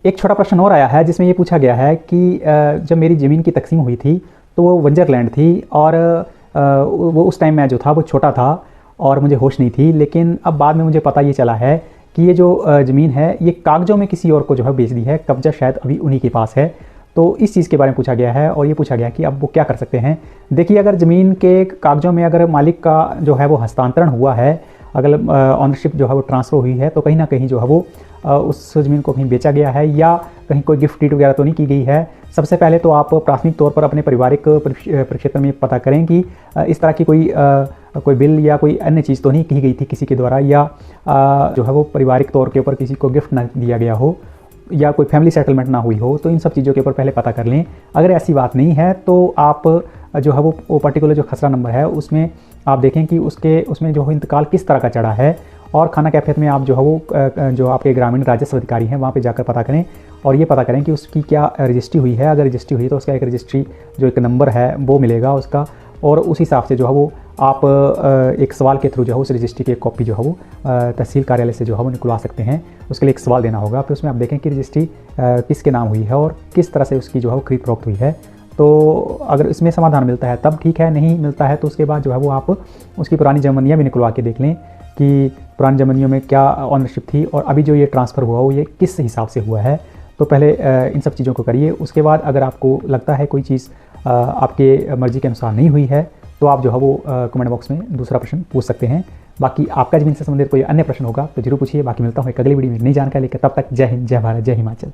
एक छोटा प्रश्न और आया है जिसमें ये पूछा गया है कि जब मेरी ज़मीन की तकसीम हुई थी तो वो बंजर लैंड थी और वो उस टाइम मैं जो था वो छोटा था और मुझे होश नहीं थी, लेकिन अब बाद में मुझे पता ये चला है कि ये जो ज़मीन है ये कागज़ों में किसी और को जो है बेच दी है, कब्ज़ा शायद अभी उन्हीं के पास है। तो इस चीज़ के बारे में पूछा गया है और ये पूछा गया कि अब वो क्या कर सकते हैं। देखिए, अगर ज़मीन के कागज़ों में अगर मालिक का जो है वो हस्तांतरण हुआ है, अगर ऑनरशिप जो है वो ट्रांसफ़र हुई है, तो कहीं ना कहीं जो है वो उस ज़मीन को कहीं बेचा गया है या कहीं कोई गिफ्ट डीड वगैरह तो नहीं की गई है। सबसे पहले तो आप प्राथमिक तौर पर अपने पारिवारिक परिक्षेत्र में पता करें कि इस तरह की कोई बिल या कोई अन्य चीज़ तो नहीं की गई थी किसी के द्वारा, या जो है वो पारिवारिक तौर के ऊपर किसी को गिफ्ट ना दिया गया हो या कोई फैमिली सेटलमेंट ना हुई हो। तो इन सब चीज़ों के ऊपर पहले पता कर लें। अगर ऐसी बात नहीं है तो आप जो है वो पर्टिकुलर जो खसरा नंबर है उसमें आप देखें कि उसमें जो है इंतकाल किस तरह का चढ़ा है, और खाना कैफियत में आप जो है वो जो आपके ग्रामीण राजस्व अधिकारी हैं वहाँ पे जाकर पता करें और ये पता करें कि उसकी क्या रजिस्ट्री हुई है। अगर रजिस्ट्री हुई है तो उसका एक रजिस्ट्री जो एक नंबर है वो मिलेगा उसका, और उस हिसाब से जो है वो आप एक सवाल के थ्रू जो है उस रजिस्ट्री की एक कॉपी जो है वो तहसील कार्यालय से जो है वो निकलवा सकते हैं। उसके लिए एक सवाल देना होगा, फिर उसमें आप देखें कि रजिस्ट्री किसके नाम हुई है और किस तरह से उसकी जो है वो खरीद फरोख्त हुई है। तो अगर इसमें समाधान मिलता है तब ठीक है, नहीं मिलता है तो उसके बाद जो है वो आप उसकी पुरानी जर्मनियाँ भी निकलवा के देख लें कि पुरानी जर्मनियों में क्या ऑनरशिप थी और अभी जो ये ट्रांसफ़र हुआ वो ये किस हिसाब से हुआ है। तो पहले इन सब चीज़ों को करिए। उसके बाद अगर आपको लगता है कोई चीज़ आपके मर्ज़ी के अनुसार नहीं हुई है तो आप जो है वो कमेंट बॉक्स में दूसरा प्रश्न पूछ सकते हैं। बाकी आपका ज़मीन से संबंधित कोई अन्य प्रश्न होगा तो जरूर पूछिए। बाकी मिलता हूँ एक अगली वीडियो में नई जानकारी लेकर, तब तक जय हिंद, जय भारत, जय हिमाचल।